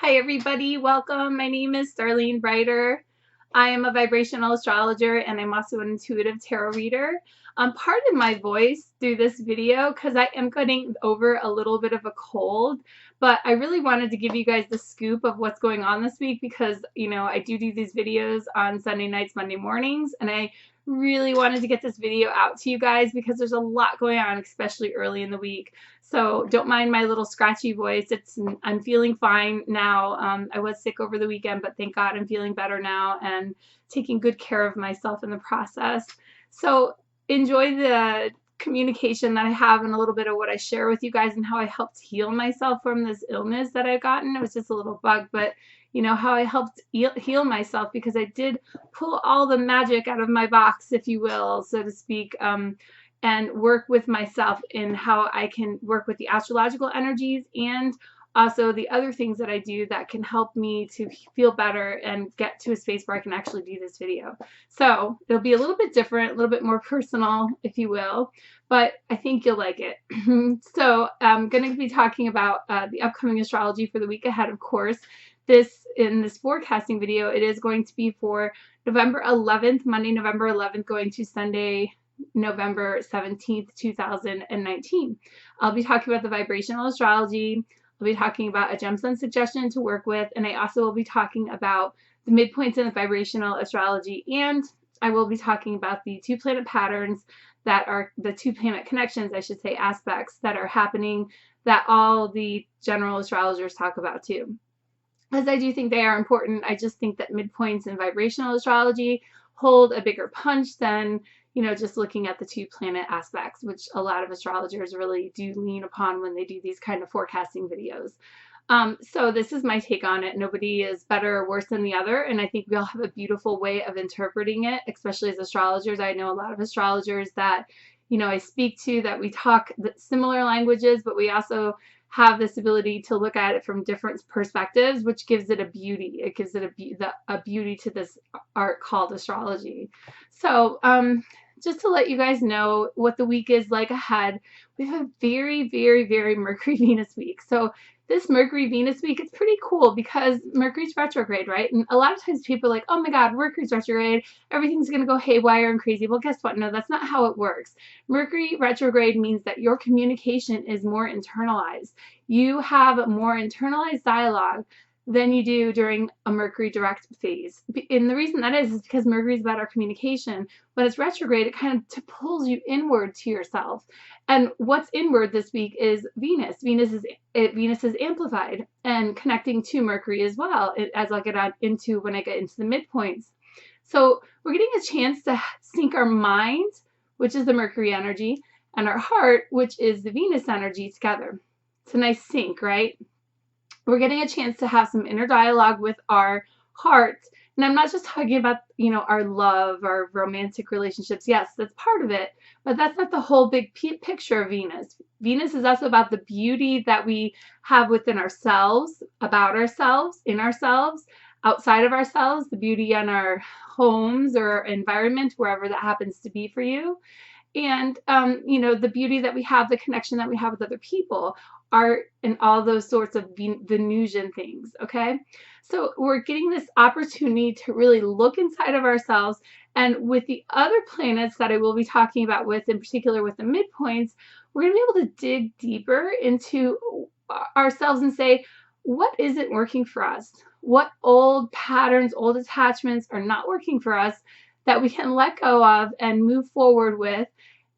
Hi everybody, welcome. My name is Starlene Breiter. I am a vibrational astrologer and I'm also an intuitive tarot reader. Pardon my voice through this video because I am getting over a little bit of a cold, but I really wanted to give you guys the scoop of what's going on this week because, I do these videos on Sunday nights, Monday mornings, and I really wanted to get this video out to you guys because there's a lot going on, especially early in the week. So don't mind my little scratchy voice. I'm feeling fine now. I was sick over the weekend, but thank God I'm feeling better now and taking good care of myself in the process. So enjoy the communication that I have and a little bit of what I share with you guys and how I helped heal myself from this illness that I've gotten. It was just a little bug, but how I helped heal myself because I did pull all the magic out of my box, if you will, so to speak, and work with myself in how I can work with the astrological energies and also the other things that I do that can help me to feel better and get to a space where I can actually do this video. So it'll be a little bit different, a little bit more personal, if you will, but I think you'll like it. So I'm going to be talking about the upcoming astrology for the week ahead, of course. In this forecasting video, it is going to be for November 11th, Monday, November 11th, going to Sunday, November 17th, 2019. I'll be talking about the vibrational astrology. I'll be talking about a gemstone suggestion to work with, and I also will be talking about the midpoints in the vibrational astrology, and I will be talking about the two planet patterns that are the two planet connections, I should say, aspects that are happening that all the general astrologers talk about too. As I do think they are important, I just think that midpoints in vibrational astrology hold a bigger punch than just looking at the two planet aspects, which a lot of astrologers really do lean upon when they do these kind of forecasting videos. So this is my take on it. Nobody is better or worse than the other, and I think we all have a beautiful way of interpreting it, especially as astrologers. I know a lot of astrologers that I speak to that we talk similar languages, but we also have this ability to look at it from different perspectives, which gives it a beauty. It gives it a beauty to this art called astrology. So just to let you guys know what the week is like ahead, we have a very, very, very Mercury-Venus week. So this Mercury-Venus week, it's pretty cool because Mercury's retrograde, right? And a lot of times people are like, oh my God, Mercury's retrograde, everything's going to go haywire and crazy. Well, guess what? No, that's not how it works. Mercury retrograde means that your communication is more internalized. You have more internalized dialogue than you do during a Mercury direct phase. And the reason that is because Mercury is about our communication. When it's retrograde, it kind of pulls you inward to yourself. And what's inward this week is Venus. Venus is amplified and connecting to Mercury as well, as I'll get into when I get into the midpoints. So we're getting a chance to sync our mind, which is the Mercury energy, and our heart, which is the Venus energy, together. It's a nice sync, right? We're getting a chance to have some inner dialogue with our heart. And I'm not just talking about, our love, our romantic relationships. Yes, that's part of it, but that's not the whole big picture of Venus. Venus is also about the beauty that we have within ourselves, about ourselves, in ourselves, outside of ourselves, the beauty in our homes or environment, wherever that happens to be for you. And, the beauty that we have, the connection that we have with other people, art, and all those sorts of Venusian things, okay? So we're getting this opportunity to really look inside of ourselves, and with the other planets that I will be talking about with, in particular with the midpoints, we're going to be able to dig deeper into ourselves and say, what isn't working for us? What old patterns, old attachments are not working for us that we can let go of and move forward with,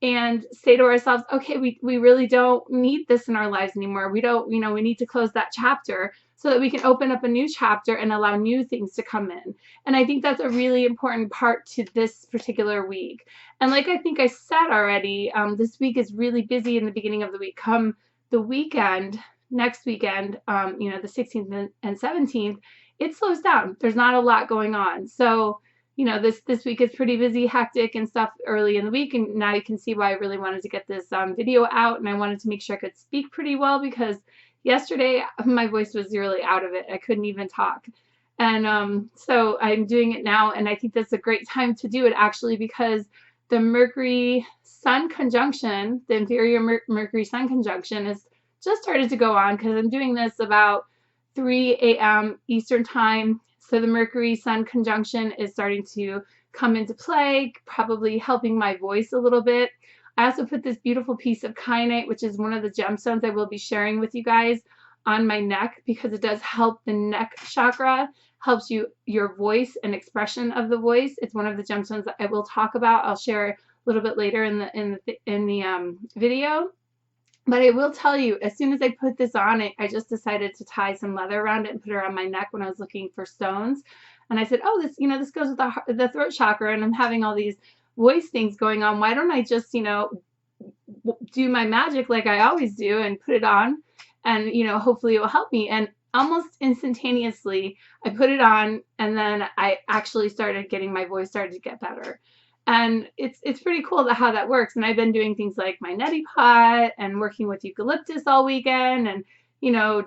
and say to ourselves, okay, we really don't need this in our lives anymore. We don't, we need to close that chapter so that we can open up a new chapter and allow new things to come in. And I think that's a really important part to this particular week. And like I think I said already, this week is really busy in the beginning of the week. Come the weekend, next weekend, the 16th and 17th, it slows down. There's not a lot going on. So this week is pretty busy, hectic and stuff early in the week, and now you can see why I really wanted to get this video out, and I wanted to make sure I could speak pretty well because yesterday my voice was really out of it. I couldn't even talk. And so I'm doing it now, and I think that's a great time to do it actually because the Mercury-Sun conjunction, the inferior Mercury-Sun conjunction, has just started to go on because I'm doing this about 3 a.m. Eastern time. So the Mercury Sun conjunction is starting to come into play, probably helping my voice a little bit. I also put this beautiful piece of kyanite, which is one of the gemstones I will be sharing with you guys, on my neck because it does help the neck chakra, helps your voice and expression of the voice. It's one of the gemstones that I will talk about. I'll share a little bit later in the video. But I will tell you, as soon as I put this on, I just decided to tie some leather around it and put it around my neck when I was looking for stones. And I said, oh, this goes with the throat chakra, and I'm having all these voice things going on. Why don't I just, do my magic like I always do and put it on, and, hopefully it will help me. And almost instantaneously, I put it on, and then I actually started getting my voice started to get better. And it's pretty cool how that works. And I've been doing things like my neti pot and working with eucalyptus all weekend, and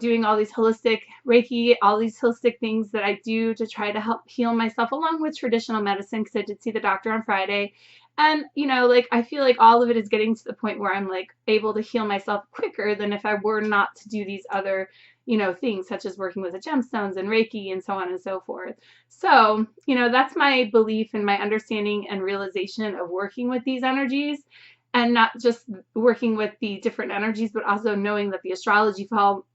doing all these holistic Reiki, all these holistic things that I do to try to help heal myself, along with traditional medicine, because I did see the doctor on Friday. And I feel like all of it is getting to the point where I'm able to heal myself quicker than if I were not to do these other things, such as working with the gemstones and Reiki and so on and so forth. So, that's my belief and my understanding and realization of working with these energies, and not just working with the different energies, but also knowing that the astrology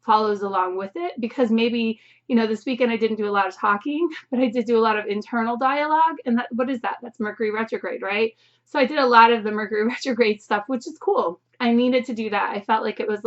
follows along with it. Because maybe, this weekend I didn't do a lot of talking, but I did do a lot of internal dialogue. And what is that? That's Mercury retrograde, right? So I did a lot of the Mercury retrograde stuff, which is cool. I needed to do that. I felt like it was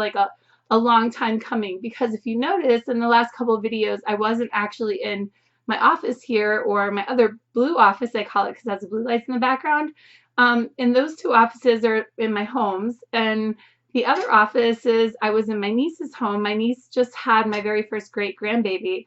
a long time coming, because if you notice in the last couple of videos, I wasn't actually in my office here, or my other blue office, I call it, because it has the blue lights in the background. And those two offices are in my homes, and the other offices, I was in my niece's home. My niece just had my very first great-grandbaby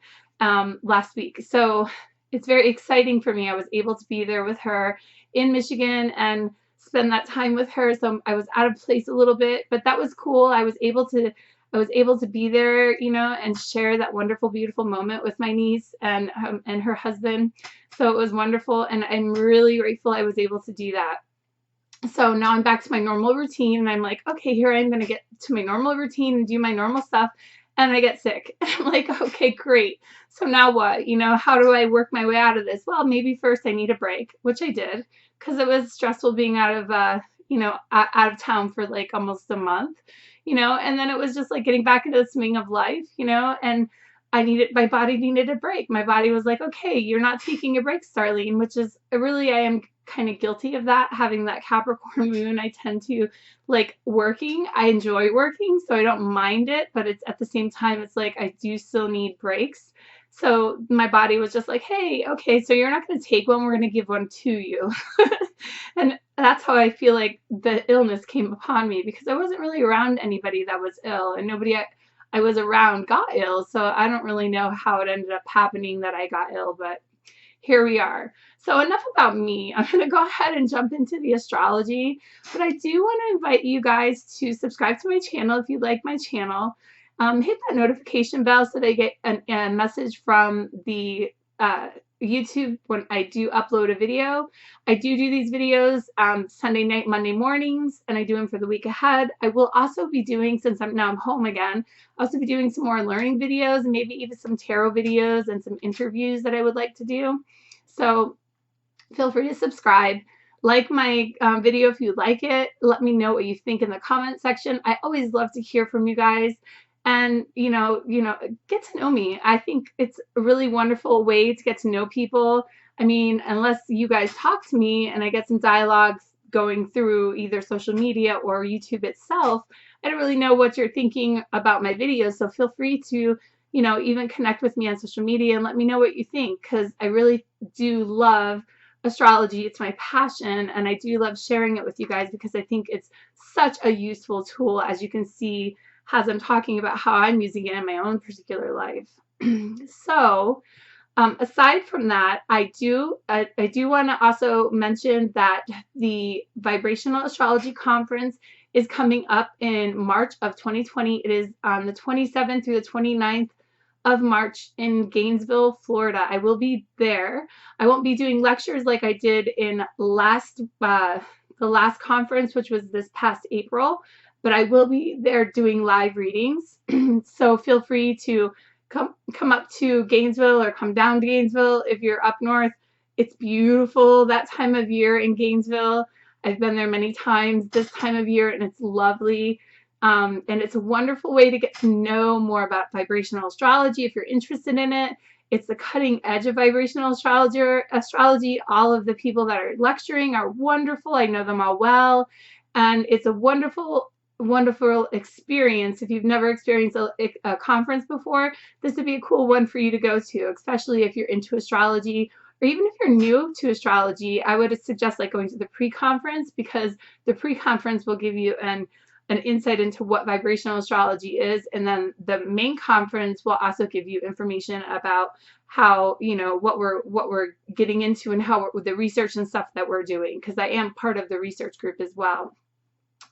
last week. So it's very exciting for me. I was able to be there with her in Michigan and spend that time with her. So I was out of place a little bit, but that was cool. I was able to be there, and share that wonderful, beautiful moment with my niece and her husband. So it was wonderful, and I'm really grateful I was able to do that. So now I'm back to my normal routine, and I'm like, okay, here I'm going to get to my normal routine and do my normal stuff, and I get sick. I'm like, okay, great. So now what? How do I work my way out of this? Well, maybe first I need a break, which I did, because it was stressful being out of out of town for almost a month, and then it was just getting back into the swing of life, and my body needed a break. My body was like, okay, you're not taking a break, Starlene, which is really, I am kind of guilty of that. Having that Capricorn moon, I tend to working. I enjoy working, so I don't mind it, but it's at the same time, it's I do still need breaks. So my body was just like, hey, okay, so you're not going to take one, we're going to give one to you. And that's how I feel like the illness came upon me, because I wasn't really around anybody that was ill, and nobody I was around got ill. So I don't really know how it ended up happening that I got ill, but here we are. So enough about me. I'm going to go ahead and jump into the astrology, but I do want to invite you guys to subscribe to my channel if you like my channel. Hit that notification bell so they get a message from the YouTube when I do upload a video. I do these videos Sunday night, Monday mornings, and I do them for the week ahead. I will also be doing, since I'm home again, I'll also be doing some more learning videos, and maybe even some tarot videos and some interviews that I would like to do. So feel free to subscribe. Like my video if you like it. Let me know what you think in the comment section. I always love to hear from you guys. And, get to know me. I think it's a really wonderful way to get to know people. I mean, unless you guys talk to me and I get some dialogues going through either social media or YouTube itself, I don't really know what you're thinking about my videos. So feel free to, even connect with me on social media and let me know what you think, because I really do love astrology. It's my passion, and I do love sharing it with you guys because I think it's such a useful tool, as you can see as I'm talking about how I'm using it in my own particular life. So aside from that, I do want to also mention that the Vibrational Astrology Conference is coming up in March of 2020. It is on the 27th through the 29th of March in Gainesville, Florida. I will be there. I won't be doing lectures like I did in the last conference, which was this past April, but I will be there doing live readings. So feel free to come up to Gainesville or come down to Gainesville if you're up north. It's beautiful that time of year in Gainesville. I've been there many times this time of year, and it's lovely. And it's a wonderful way to get to know more about vibrational astrology if you're interested in it. It's the cutting edge of vibrational astrology. All of the people that are lecturing are wonderful. I know them all well. And it's a wonderful experience. If you've never experienced a conference before, this would be a cool one for you to go to, especially if you're into astrology, or even if you're new to astrology. I would suggest like going to the pre-conference, because the pre-conference will give you an insight into what vibrational astrology is, and then the main conference will also give you information about how, you know, what we're getting into and how the research and stuff that we're doing, because I am part of the research group as well.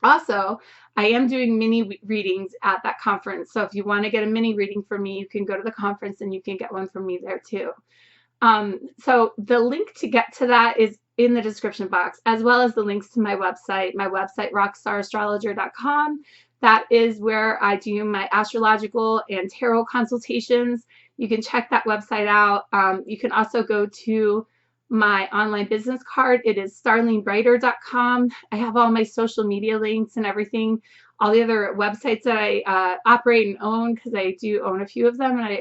Also, I am doing mini readings at that conference. So if you want to get a mini reading from me, you can go to the conference and you can get one from me there too. So the link to get to that is in the description box, as well as the links to my website rockstarastrologer.com. That is where I do my astrological and tarot consultations. You can check that website out. You can also go to my online business card. It is starlenebreiter.com. I have all my social media links and everything, all the other websites that I operate and own, because I do own a few of them, and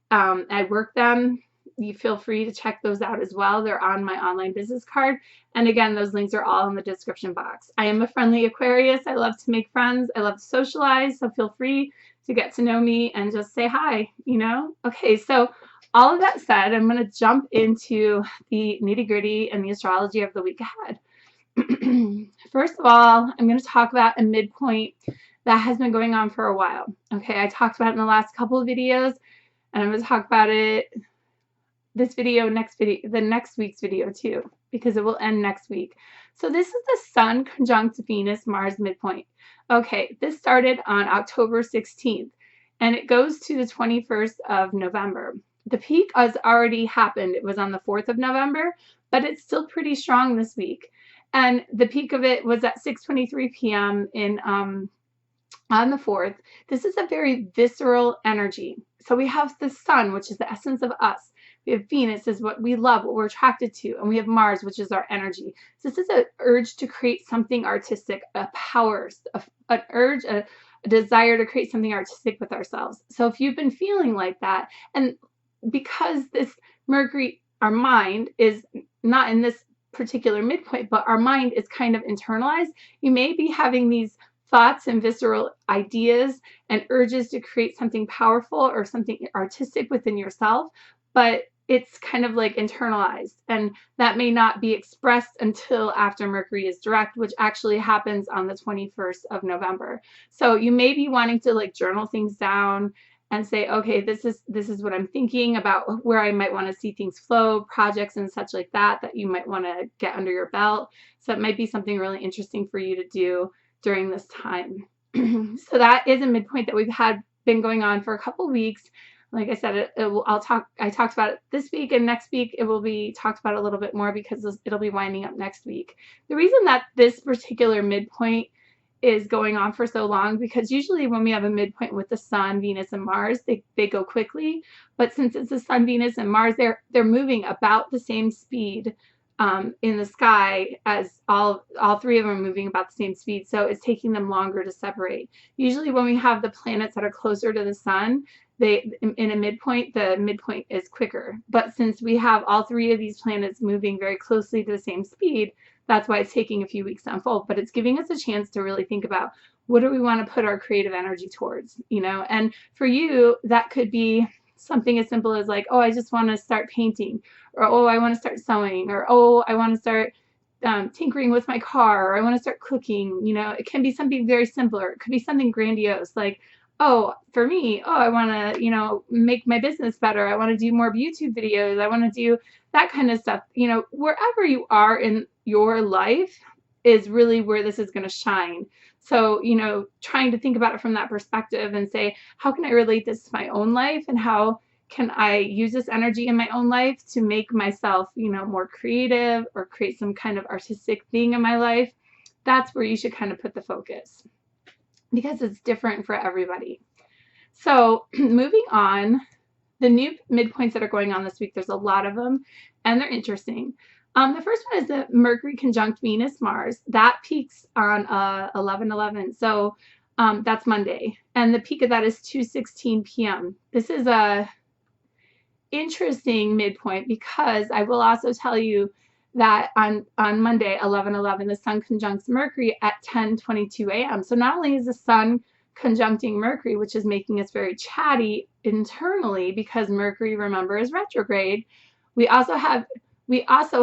I work them. You feel free to check those out as well. They're on my online business card. And again, those links are all in the description box. I am a friendly Aquarius. I love to make friends. I love to socialize. So feel free to get to know me and just say hi, you know? Okay, so all of that said, I'm going to jump into the nitty-gritty and the astrology of the week ahead. First of all, I'm going to talk about a midpoint that has been going on for a while. Okay, I talked about it in the last couple of videos, and I'm going to talk about it this video, the next week's video too, because it will end next week. So this is the Sun conjunct Venus Mars midpoint. Okay, this started on October 16th, and it goes to the 21st of November. The peak has already happened. It was on the 4th of November, but it's still pretty strong this week. And the peak of it was at 6:23 p.m. on the 4th. This is a very visceral energy. So we have the Sun, which is the essence of us. We have Venus, is what we love, what we're attracted to, and we have Mars, which is our energy. So this is an urge to create something artistic, a power, an urge, a desire to create something artistic with ourselves. So if you've been feeling like that, and because this Mercury, our mind, is not in this particular midpoint, but our mind is kind of internalized, you may be having these thoughts and visceral ideas and urges to create something powerful or something artistic within yourself, but it's kind of like internalized, and that may not be expressed until after Mercury is direct, which actually happens on the 21st of November. So you may be wanting to like journal things down and say, okay, this is what I'm thinking about, where I might want to see things flow, projects and such like that you might want to get under your belt. So it might be something really interesting for you to do during this time. So that is a midpoint that we've been going on for a couple weeks. Like I said, I talked about it this week, and next week it will be talked about a little bit more because it'll be winding up next week. The reason that this particular midpoint is going on for so long, because usually when we have a midpoint with the Sun, Venus, and Mars, they go quickly. But since it's the Sun, Venus, and Mars, they're moving about the same speed in the sky, as all three of them are moving about the same speed. So it's taking them longer to separate. Usually when we have the planets that are closer to the Sun, in a midpoint, the midpoint is quicker. But since we have all three of these planets moving very closely to the same speed, that's why it's taking a few weeks to unfold. But it's giving us a chance to really think about, what do we want to put our creative energy towards, you know? And for you, that could be something as simple as like, oh, I just want to start painting, or oh, I want to start sewing, or oh, I want to start tinkering with my car, or I want to start cooking. You know, it can be something very simple, or it could be something grandiose, like, oh, for me, oh, I want to, you know, make my business better. I want to do more YouTube videos. I want to do that kind of stuff. You know, wherever you are in your life is really where this is going to shine. So, you know, trying to think about it from that perspective and say, how can I relate this to my own life, and how can I use this energy in my own life to make myself, you know, more creative, or create some kind of artistic thing in my life? That's where you should kind of put the focus, because it's different for everybody. So moving on, the new midpoints that are going on this week, there's a lot of them, and they're interesting. The first one is the Mercury conjunct Venus-Mars. That peaks on 11/11, so that's Monday. And the peak of that is 2:16 p.m. This is a interesting midpoint because I will also tell you that on Monday, 11/11, the Sun conjuncts Mercury at 10:22 a.m. So not only is the Sun conjuncting Mercury, which is making us very chatty internally because Mercury, remember, is retrograde, we also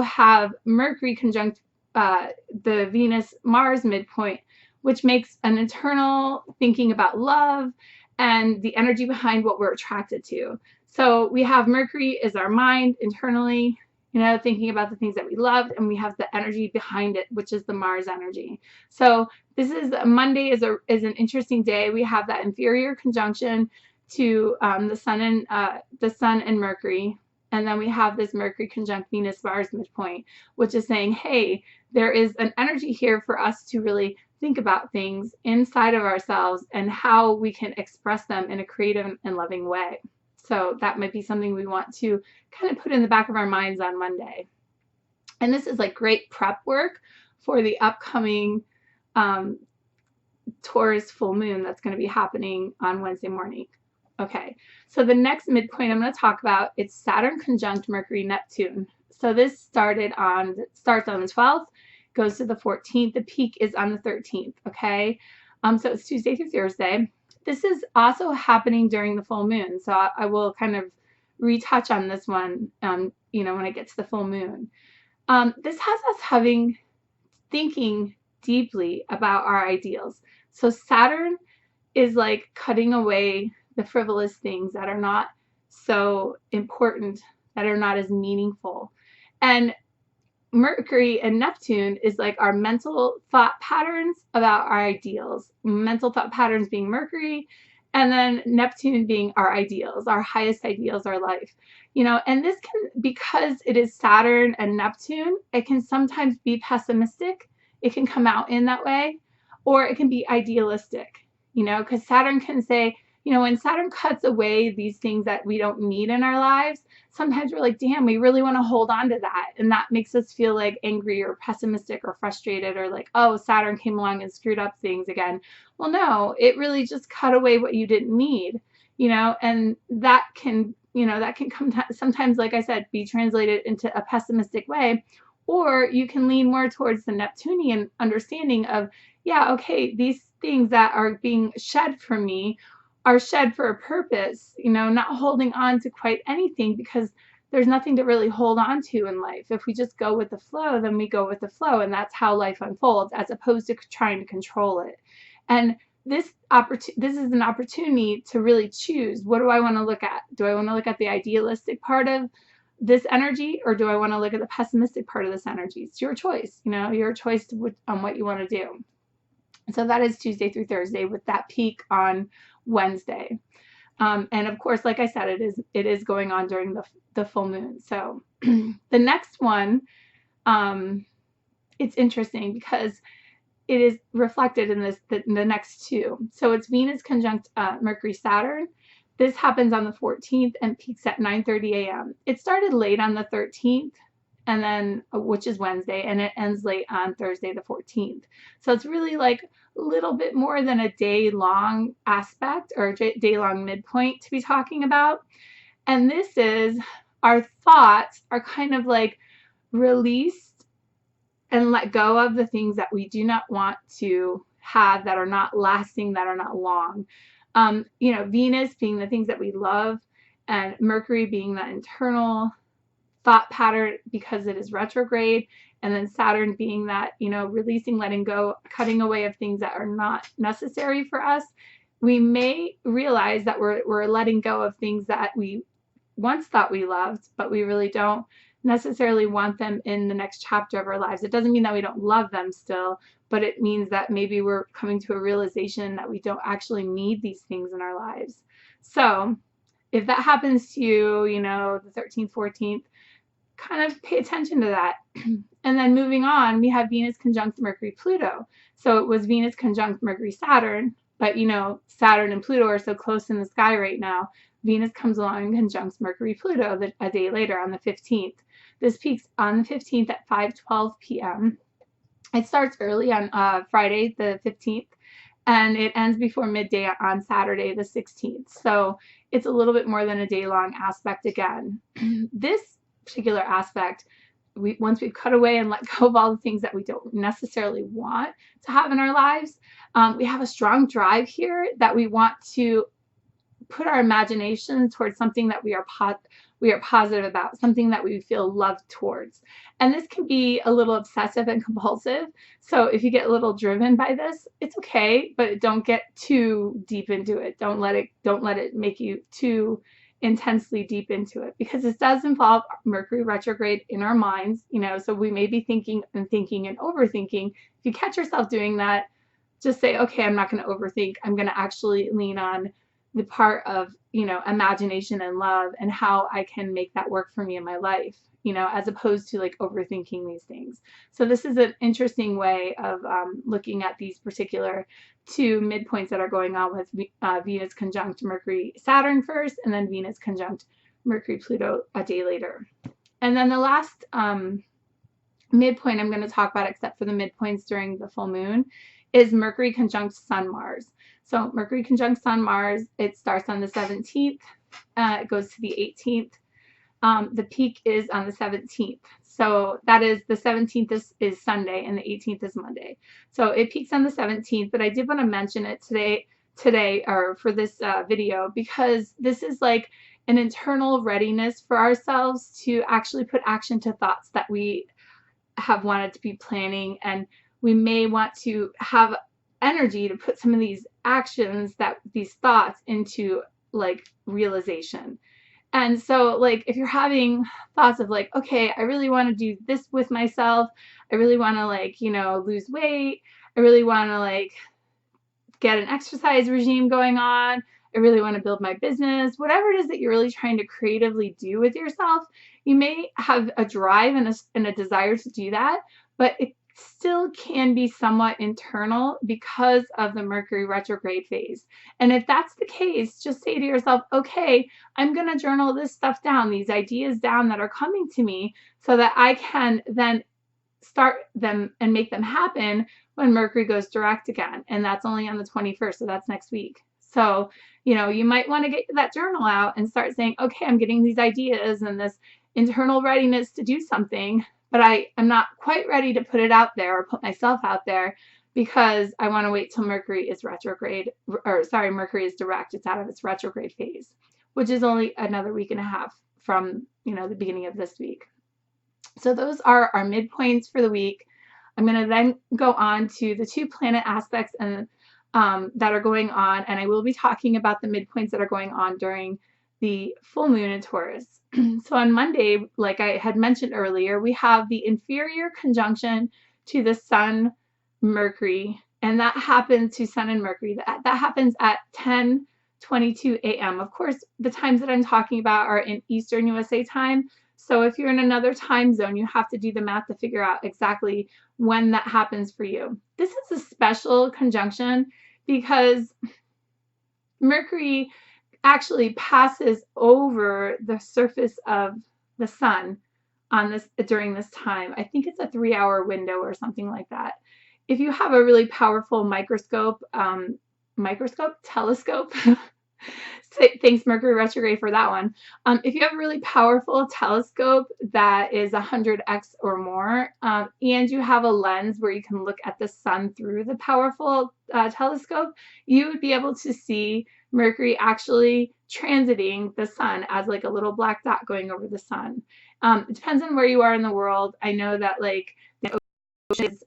have Mercury conjunct the Venus-Mars midpoint, which makes an internal thinking about love and the energy behind what we're attracted to. So we have Mercury is our mind internally, you know, thinking about the things that we love, and we have the energy behind it, which is the Mars energy. So this is Monday is an interesting day. We have that inferior conjunction to the Sun and Mercury. And then we have this Mercury conjunct Venus-Mars midpoint, which is saying, hey, there is an energy here for us to really think about things inside of ourselves and how we can express them in a creative and loving way. So that might be something we want to kind of put in the back of our minds on Monday. And this is like great prep work for the upcoming Taurus full moon that's going to be happening on Wednesday morning. Okay, so the next midpoint I'm going to talk about, it's Saturn conjunct Mercury Neptune. So this starts on the 12th, goes to the 14th. The peak is on the 13th, okay? So it's Tuesday through Thursday. This is also happening during the full moon, so I will kind of retouch on this one, you know, when I get to the full moon. This has us thinking deeply about our ideals. So Saturn is like cutting away the frivolous things that are not so important, that are not as meaningful. And Mercury and Neptune is like our mental thought patterns about our ideals. Mental thought patterns being Mercury, and then Neptune being our ideals, our highest ideals, our life. You know, and this can, because it is Saturn and Neptune, it can sometimes be pessimistic. It can come out in that way, or it can be idealistic, you know, because Saturn can say, you know, when Saturn cuts away these things that we don't need in our lives, sometimes we're like, damn, we really want to hold on to that. And that makes us feel like angry or pessimistic or frustrated, or like, oh, Saturn came along and screwed up things again. Well, no, it really just cut away what you didn't need, you know, and that can, you know, that can come sometimes, like I said, be translated into a pessimistic way. Or you can lean more towards the Neptunian understanding of, yeah, okay, these things that are being shed from me are shed for a purpose, you know, not holding on to quite anything, because there's nothing to really hold on to in life. If we just go with the flow, then we go with the flow, and that's how life unfolds, as opposed to trying to control it. And this is an opportunity to really choose, what do I want to look at? Do I want to look at the idealistic part of this energy, or do I want to look at the pessimistic part of this energy? It's your choice, you know, your choice on what you want to do. So that is Tuesday through Thursday, with that peak on Wednesday. And of course, like I said, it is going on during the full moon. So the next one, it's interesting because it is reflected in the next two. So it's Venus conjunct Mercury Saturn. This happens on the 14th and peaks at 9:30 a.m. It started late on the 13th, and then, which is Wednesday, and it ends late on Thursday the 14th. So it's really like a little bit more than a day-long aspect or day-long midpoint to be talking about. And this is, our thoughts are kind of like released and let go of the things that we do not want to have, that are not lasting, that are not long. You know, Venus being the things that we love, and Mercury being that internal thought pattern because it is retrograde, and then Saturn being that, you know, releasing, letting go, cutting away of things that are not necessary for us. We may realize that we're letting go of things that we once thought we loved, but we really don't necessarily want them in the next chapter of our lives. It doesn't mean that we don't love them still, but it means that maybe we're coming to a realization that we don't actually need these things in our lives. So if that happens to you, you know, the 13th, 14th, kind of pay attention to that. And then moving on, we have Venus conjunct Mercury Pluto. So it was Venus conjunct Mercury Saturn But you know, Saturn and Pluto are so close in the sky right now. Venus comes along and conjuncts Mercury Pluto a day later on the 15th. This peaks on the 15th at 5:12 p.m. It starts early on Friday the 15th, and it ends before midday on Saturday the 16th. So it's a little bit more than a day-long aspect again. This particular aspect, once we've cut away and let go of all the things that we don't necessarily want to have in our lives, we have a strong drive here that we want to put our imagination towards something that we are positive about, something that we feel love towards. And this can be a little obsessive and compulsive. So if you get a little driven by this, it's okay, but don't get too deep into it. Don't let it make you too intensely deep into it, because this does involve Mercury retrograde in our minds, you know, so we may be thinking and overthinking. If you catch yourself doing that, just say, okay, I'm not going to overthink. I'm going to actually lean on the part of, you know, imagination and love and how I can make that work for me in my life, you know, as opposed to like overthinking these things. So this is an interesting way of looking at these particular two midpoints that are going on with Venus conjunct Mercury Saturn first, and then Venus conjunct Mercury Pluto a day later. And then the last midpoint I'm going to talk about, except for the midpoints during the full moon, is Mercury conjunct Sun Mars. So Mercury conjunct Sun Mars, it starts on the 17th, it goes to the 18th. The peak is on the 17th. So that is, the 17th is Sunday and the 18th is Monday. So it peaks on the 17th, but I did want to mention it today or for this video, because this is like an internal readiness for ourselves to actually put action to thoughts that we have wanted to be planning, and we may want to have energy to put some of these actions, these thoughts into like realization. And so like if you're having thoughts of like, okay, I really want to do this with myself, I really want to like, you know, lose weight, I really want to like get an exercise regime going on, I really want to build my business, whatever it is that you're really trying to creatively do with yourself, you may have a drive and a desire to do that, but it still can be somewhat internal because of the Mercury retrograde phase. And if that's the case, just say to yourself, okay, I'm going to journal this stuff down, these ideas down that are coming to me, so that I can then start them and make them happen when Mercury goes direct again. And that's only on the 21st, so that's next week. So, you know, you might want to get that journal out and start saying, okay, I'm getting these ideas and this internal readiness to do something, but I'm not quite ready to put it out there or put myself out there because I want to wait till Mercury is retrograde, or sorry, Mercury is direct. It's out of its retrograde phase, which is only another week and a half from, you know, the beginning of this week. So those are our midpoints for the week. I'm going to then go on to the two planet aspects and that are going on, and I will be talking about the midpoints that are going on during the full moon in Taurus. So on Monday, like I had mentioned earlier, we have the inferior conjunction to the Sun Mercury, and that happens to Sun and Mercury. That happens at 10:22 a.m. Of course, the times that I'm talking about are in Eastern USA time. So if you're in another time zone, you have to do the math to figure out exactly when that happens for you. This is a special conjunction because Mercury actually passes over the surface of the sun on this during this time. I think it's a 3-hour window or something like that. If you have a really powerful telescope, thanks Mercury retrograde for that one. If you have a really powerful telescope that is 100x or more, and you have a lens where you can look at the sun through the powerful telescope, you would be able to see Mercury actually transiting the sun as like a little black dot going over the sun. It depends on where you are in the world. I know that like the ocean is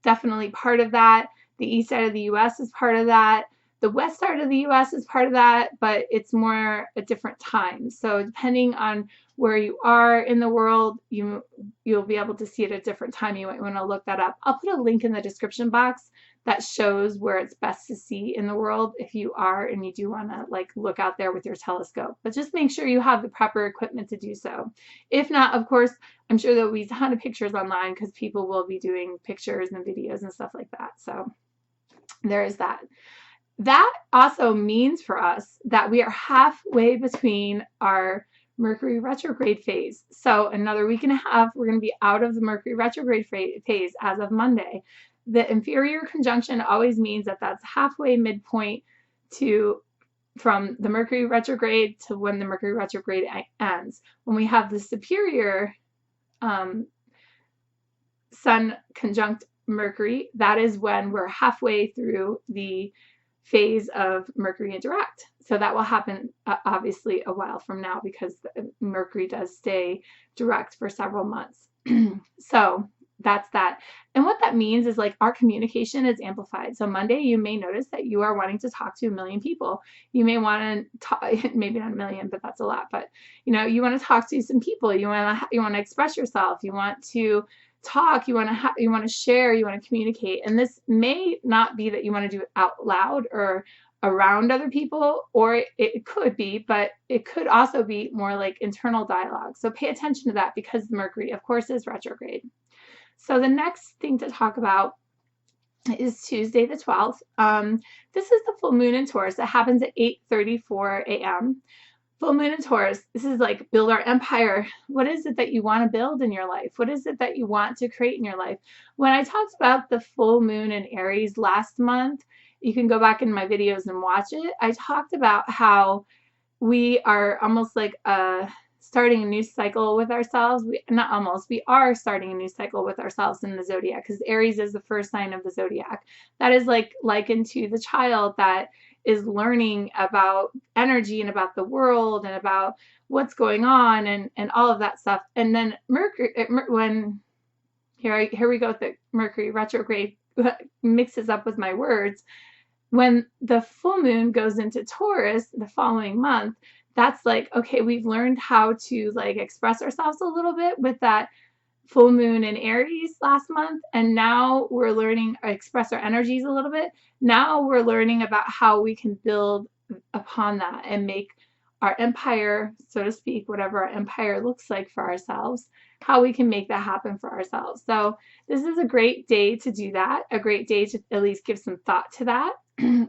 definitely part of that. The east side of the US is part of that. The west side of the US is part of that, but it's more at different times. So depending on where you are in the world, you'll be able to see it at a different time. You might want to look that up. I'll put a link in the description box that shows where it's best to see in the world if you are and you do want to like look out there with your telescope. But just make sure you have the proper equipment to do so. If not, of course, I'm sure there'll be a ton of pictures online because people will be doing pictures and videos and stuff like that. So there is that. That also means for us that we are halfway between our Mercury retrograde phase. So another week and a half, we're going to be out of the Mercury retrograde phase as of Monday. The inferior conjunction always means that that's halfway midpoint from the Mercury retrograde to when the Mercury retrograde ends. When we have the superior Sun conjunct Mercury, that is when we're halfway through the phase of Mercury indirect. So that will happen obviously a while from now, because Mercury does stay direct for several months. So that's that. And what that means is, like, our communication is amplified. So Monday, you may notice that you are wanting to talk to 1 million people. You may want to talk, maybe not 1 million, but that's a lot. But you want to talk to some people. You want to express yourself. You want to talk. You want to share. You want to communicate. And this may not be that you want to do it out loud or around other people, or it could be, but it could also be more like internal dialogue. So pay attention to that, because Mercury, of course, is retrograde. So the next thing to talk about is Tuesday the 12th. This is the full moon in Taurus. That happens at 8:34 a.m. Full moon in Taurus, this is like build our empire. What is it that you want to build in your life? What is it that you want to create in your life? When I talked about the full moon in Aries last month, you can go back in my videos and watch it. I talked about how we are almost like starting a new cycle with ourselves. We are starting a new cycle with ourselves in the zodiac, because Aries is the first sign of the zodiac. That is like likened to the child that is learning about energy and about the world and about what's going on and all of that stuff. And then Mercury, here we go with the Mercury retrograde mixes up with my words. When the full moon goes into Taurus the following month, that's like, okay, we've learned how to like express ourselves a little bit with that full moon in Aries last month, and now we're learning to express our energies a little bit. Now we're learning about how we can build upon that and make our empire, so to speak, whatever our empire looks like for ourselves, how we can make that happen for ourselves. So this is a great day to do that, a great day to at least give some thought to that.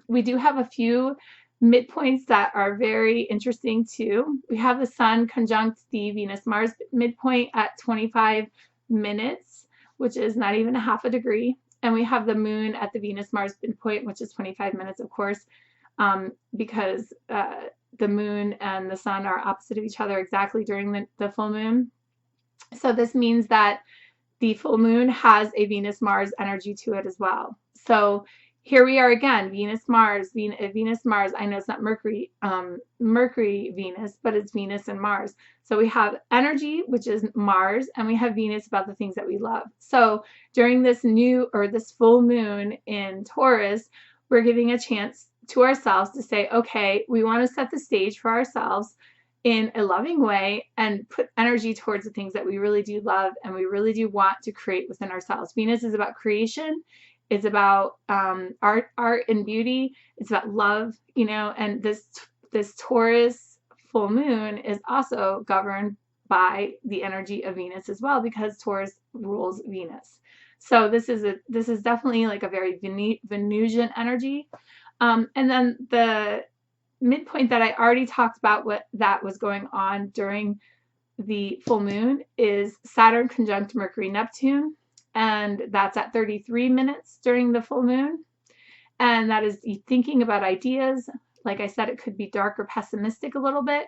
We do have a few midpoints that are very interesting too. We have the Sun conjunct the Venus-Mars midpoint at 25 minutes, which is not even a half a degree. And we have the Moon at the Venus-Mars midpoint, which is 25 minutes, of course, because the Moon and the Sun are opposite of each other exactly during the full moon. So this means that the full moon has a Venus-Mars energy to it as well. So here we are again, Venus-Mars. I know it's not Mercury, Mercury-Venus, but it's Venus and Mars. So we have energy, which is Mars, and we have Venus about the things that we love. So during this full moon in Taurus, we're giving a chance to ourselves to say, okay, we want to set the stage for ourselves in a loving way and put energy towards the things that we really do love and we really do want to create within ourselves. Venus is about creation. It's about art and beauty. It's about love, and this Taurus full moon is also governed by the energy of Venus as well, because Taurus rules Venus. So this is definitely like a very Venusian energy. And then the midpoint that I already talked about, what that was going on during the full moon, is Saturn conjunct Mercury Neptune. And that's at 33 minutes during the full moon. And that is thinking about ideas. Like I said, it could be dark or pessimistic a little bit,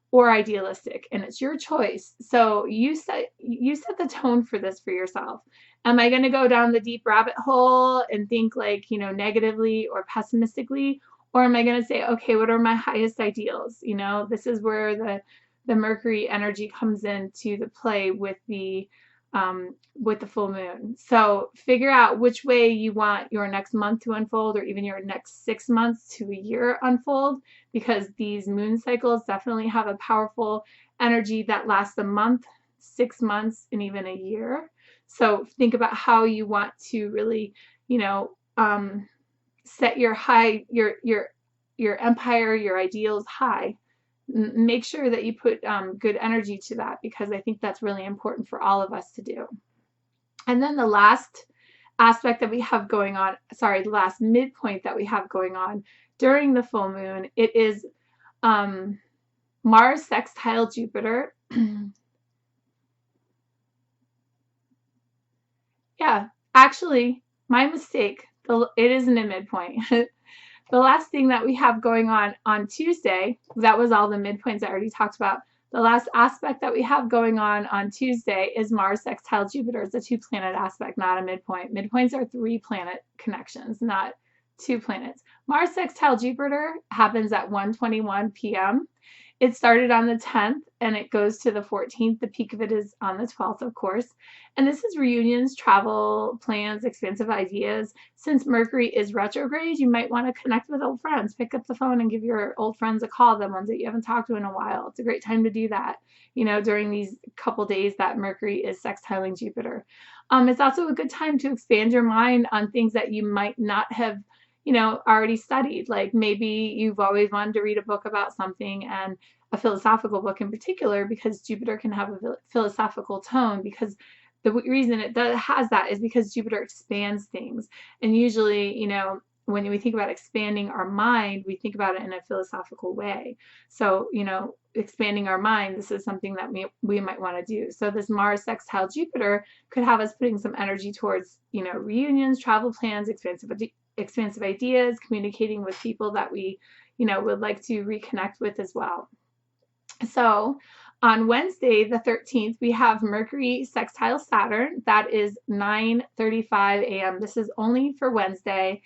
or idealistic, and it's your choice. So you set the tone for this for yourself. Am I going to go down the deep rabbit hole and think like, negatively or pessimistically? Or am I going to say, okay, what are my highest ideals? This is where the Mercury energy comes into the play with the full moon. So figure out which way you want your next month to unfold, or even your next 6 months to a year unfold, because these moon cycles definitely have a powerful energy that lasts a month, 6 months, and even a year. So think about how you want to really, set your empire, your ideals high. Make sure that you put good energy to that, because I think that's really important for all of us to do. And then the last aspect that we have going on, sorry, the last midpoint that we have going on during the full moon, it is Mars sextile Jupiter. Yeah, actually, my mistake. It isn't a midpoint. The last thing that we have going on Tuesday, that was all the midpoints I already talked about. The last aspect that we have going on Tuesday is Mars sextile Jupiter. It's a 2-planet aspect, not a midpoint. Midpoints are 3-planet connections, not 2 planets. Mars sextile Jupiter happens at 1:21 p.m. It started on the 10th and it goes to the 14th. The peak of it is on the 12th, of course. And this is reunions, travel, plans, expansive ideas. Since Mercury is retrograde, you might want to connect with old friends. Pick up the phone and give your old friends a call, the ones that you haven't talked to in a while. It's a great time to do that, you know, during these couple days that Mercury is sextiling Jupiter. It's also a good time to expand your mind on things that you might not have, you know, already studied. Like maybe you've always wanted to read a book about something, and a philosophical book in particular, because Jupiter can have a philosophical tone, because the reason it has that is because Jupiter expands things. And usually, you know, when we think about expanding our mind, we think about it in a philosophical way. So, you know, expanding our mind, this is something that we might want to do. So this Mars sextile Jupiter could have us putting some energy towards, you know, reunions, travel plans, expansive ideas, communicating with people that we, you know, would like to reconnect with as well. So on Wednesday, the 13th, we have Mercury sextile Saturn. That is 9:35 a.m. This is only for Wednesday.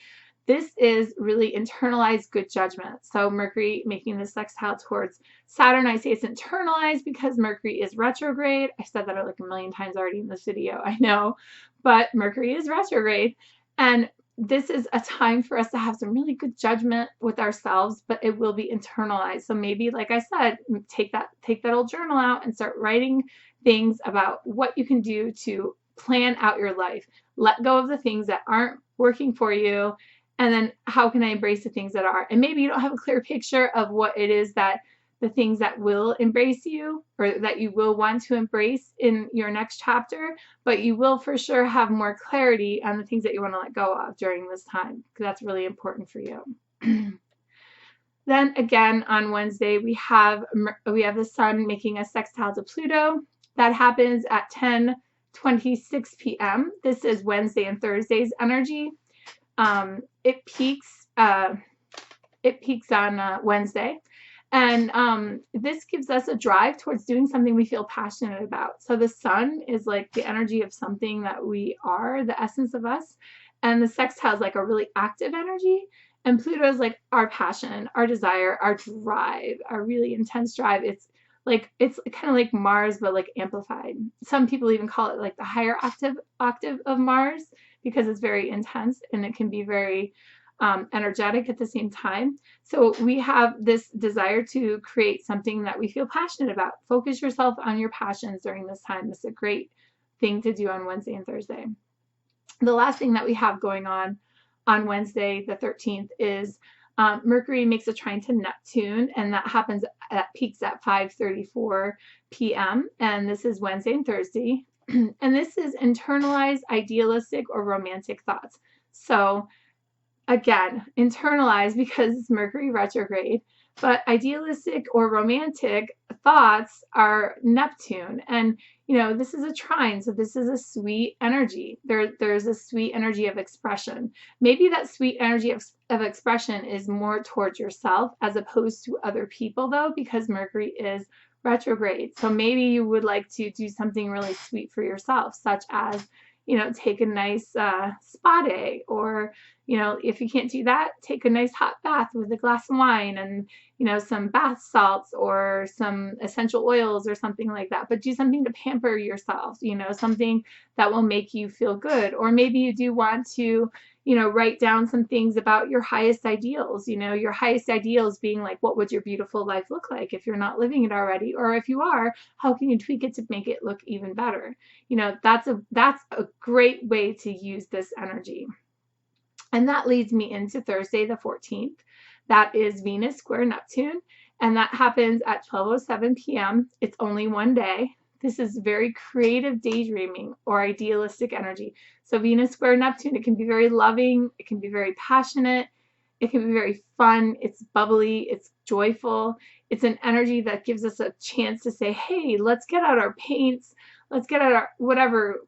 This is really internalized good judgment. So Mercury making this sextile towards Saturn, I say it's internalized because Mercury is retrograde. I said that like a million times already in this video, I know, but Mercury is retrograde. And this is a time for us to have some really good judgment with ourselves, but it will be internalized. So maybe, like I said, take that old journal out and start writing things about what you can do to plan out your life. Let go of the things that aren't working for you, and then how can I embrace the things that are? And maybe you don't have a clear picture of what it is that the things that will embrace you, or that you will want to embrace in your next chapter, but you will for sure have more clarity on the things that you want to let go of during this time, because that's really important for you. Then again on Wednesday, we have the Sun making a sextile to Pluto. That happens at 10:26 p.m. This is Wednesday and Thursday's energy. It peaks on Wednesday. And this gives us a drive towards doing something we feel passionate about. So the Sun is like the energy of something that we are, the essence of us. And the sextile is like a really active energy. And Pluto is like our passion, our desire, our drive, our really intense drive. It's kind of like Mars, but like amplified. Some people even call it like the higher octave of Mars, because it's very intense and it can be very energetic at the same time. So we have this desire to create something that we feel passionate about. Focus yourself on your passions during this time. This is a great thing to do on Wednesday and Thursday. The last thing that we have going on Wednesday, the 13th, is Mercury makes a trine to Neptune, and that happens at peaks at 5:34 p.m. And this is Wednesday and Thursday. And this is internalized, idealistic, or romantic thoughts. So again, internalized because it's Mercury retrograde, but idealistic or romantic thoughts are Neptune. And, you know, this is a trine, so this is a sweet energy. There's a sweet energy of expression. Maybe that sweet energy of expression is more towards yourself as opposed to other people, though, because Mercury is retrograde. So maybe you would like to do something really sweet for yourself, such as, you know, take a nice spa day, or, you know, if you can't do that, take a nice hot bath with a glass of wine and, you know, some bath salts or some essential oils or something like that. But do something to pamper yourself, you know, something that will make you feel good. Or maybe you do want to, you know, write down some things about your highest ideals, you know, your highest ideals being like, what would your beautiful life look like if you're not living it already? Or if you are, how can you tweak it to make it look even better? You know, that's a great way to use this energy. And that leads me into Thursday, the 14th. That is Venus square Neptune, and that happens at 12:07 p.m. It's only one day. This is very creative daydreaming or idealistic energy. So Venus square Neptune, it can be very loving, it can be very passionate, it can be very fun, it's bubbly, it's joyful. It's an energy that gives us a chance to say, hey, let's get out our paints, let's get out our whatever,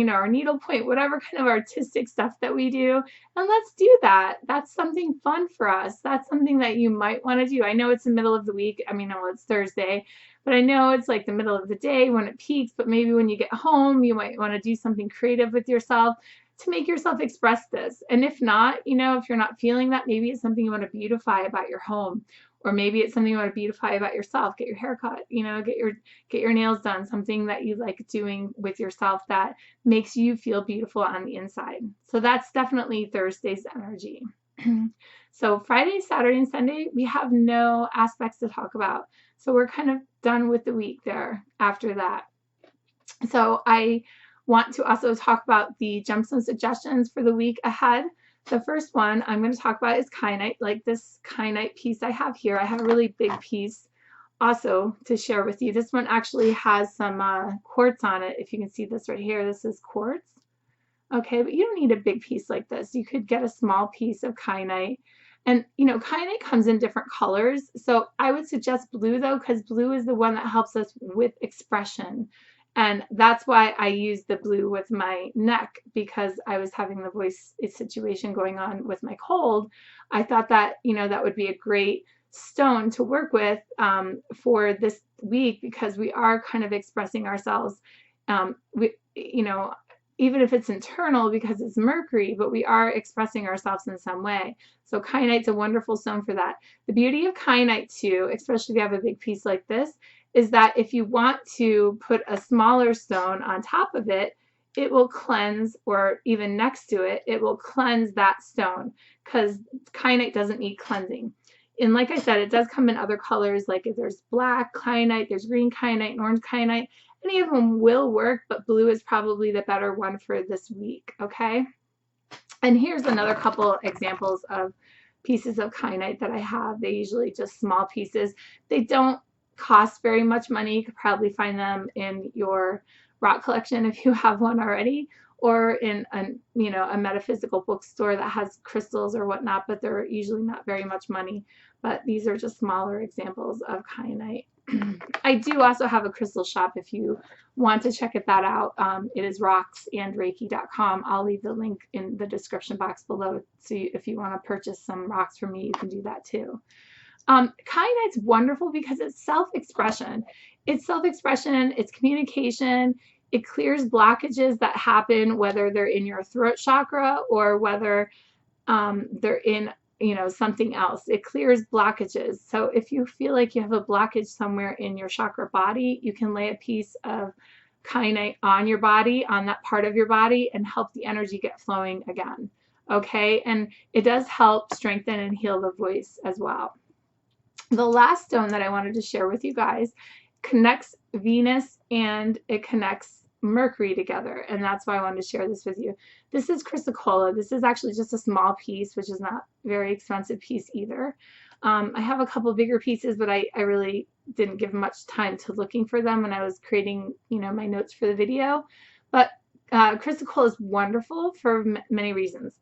our needlepoint, whatever kind of artistic stuff that we do, and let's do that. That's something fun for us. That's something that you might want to do. I know it's the middle of the week. I mean, well, it's Thursday, but I know it's like the middle of the day when it peaks, but maybe when you get home, you might want to do something creative with yourself to make yourself express this. And if not, if you're not feeling that, maybe it's something you want to beautify about your home, or maybe it's something you want to beautify about yourself. Get your hair cut, get your nails done, something that you like doing with yourself that makes you feel beautiful on the inside. So that's definitely Thursday's energy. So Friday, Saturday, and Sunday, we have no aspects to talk about. So we're kind of done with the week there after that. So I want to also talk about the gemstone suggestions for the week ahead. The first one I'm going to talk about is kyanite, like this kyanite piece I have here. I have a really big piece also to share with you. This one actually has some quartz on it. If you can see this right here, this is quartz. Okay, but you don't need a big piece like this. You could get a small piece of kyanite. And, kyanite comes in different colors. So I would suggest blue, though, because blue is the one that helps us with expression. And that's why I used the blue with my neck, because I was having the voice situation going on with my cold. I thought that, that would be a great stone to work with for this week, because we are kind of expressing ourselves, even if it's internal because it's Mercury, but we are expressing ourselves in some way. So kyanite's a wonderful stone for that. The beauty of kyanite too, especially if you have a big piece like this, is that if you want to put a smaller stone on top of it, it will cleanse, or even next to it, it will cleanse that stone, because kyanite doesn't need cleansing. And like I said, it does come in other colors, like if there's black kyanite, there's green kyanite, and orange kyanite. Any of them will work, but blue is probably the better one for this week, okay? And here's another couple examples of pieces of kyanite that I have. They're usually just small pieces. They don't cost very much money. You could probably find them in your rock collection if you have one already, or in a metaphysical bookstore that has crystals or whatnot, but they're usually not very much money. But these are just smaller examples of kyanite. I do also have a crystal shop if you want to check that out. It is rocksandreiki.com. I'll leave the link in the description box below, so if you want to purchase some rocks from me, you can do that too. Kyanite's wonderful because it's self-expression. It's self-expression, it's communication, it clears blockages that happen, whether they're in your throat chakra or whether they're in something else. It clears blockages. So if you feel like you have a blockage somewhere in your chakra body, you can lay a piece of kyanite on your body, on that part of your body, and help the energy get flowing again. Okay, and it does help strengthen and heal the voice as well. The last stone that I wanted to share with you guys connects Venus and it connects Mercury together, and that's why I wanted to share this with you. This is chrysocolla. This is actually just a small piece, which is not a very expensive piece either. I have a couple bigger pieces, but I really didn't give much time to looking for them when I was creating my notes for the video. But chrysocolla is wonderful for many reasons.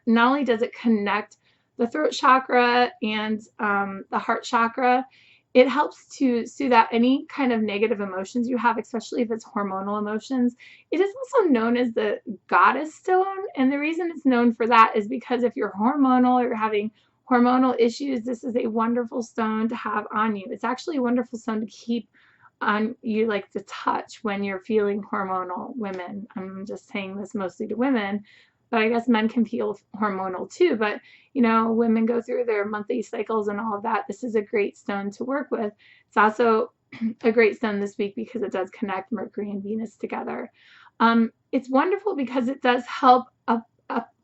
Not only does it connect the throat chakra and the heart chakra, it helps to soothe out any kind of negative emotions you have, especially if it's hormonal emotions. It is also known as the goddess stone, and the reason it's known for that is because if you're hormonal or you're having hormonal issues, this is a wonderful stone to have on you. It's actually a wonderful stone to keep on you, like to touch when you're feeling hormonal. Women, I'm just saying this mostly to women, but I guess men can feel hormonal too. But women go through their monthly cycles and all of that. This is a great stone to work with. It's also a great stone this week because it does connect Mercury and Venus together. It's wonderful because it does help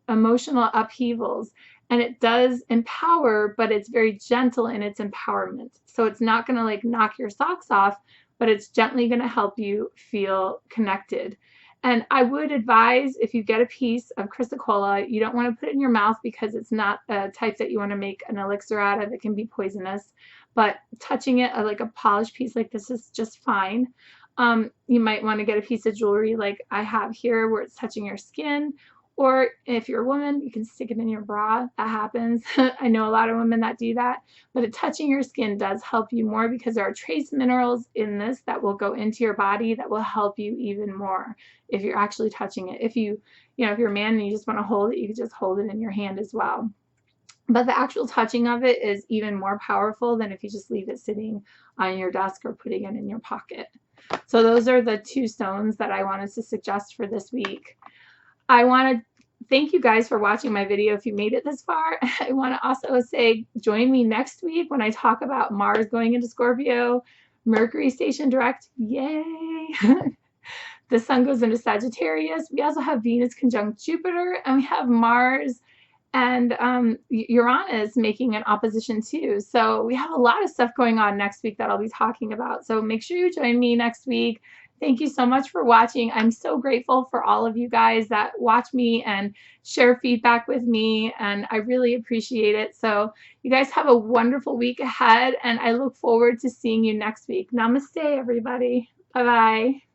emotional upheavals, and it does empower, but it's very gentle in its empowerment. So it's not going to like knock your socks off, but it's gently going to help you feel connected. And I would advise, if you get a piece of chrysocolla, you don't want to put it in your mouth because it's not a type that you want to make an elixir out of. It can be poisonous. But touching it like a polished piece like this is just fine. You might want to get a piece of jewelry like I have here where it's touching your skin. Or if you're a woman, you can stick it in your bra. That happens. I know a lot of women that do that. But touching your skin does help you more because there are trace minerals in this that will go into your body that will help you even more if you're actually touching it. If if you're a man and you just want to hold it, you can just hold it in your hand as well. But the actual touching of it is even more powerful than if you just leave it sitting on your desk or putting it in your pocket. So those are the 2 stones that I wanted to suggest for this week. I want to thank you guys for watching my video if you made it this far. I want to also say join me next week when I talk about Mars going into Scorpio, Mercury station direct, yay! The sun goes into Sagittarius. We also have Venus conjunct Jupiter, and we have Mars and Uranus making an opposition too. So we have a lot of stuff going on next week that I'll be talking about. So make sure you join me next week. Thank you so much for watching. I'm so grateful for all of you guys that watch me and share feedback with me, and I really appreciate it. So you guys have a wonderful week ahead, and I look forward to seeing you next week. Namaste, everybody. Bye-bye.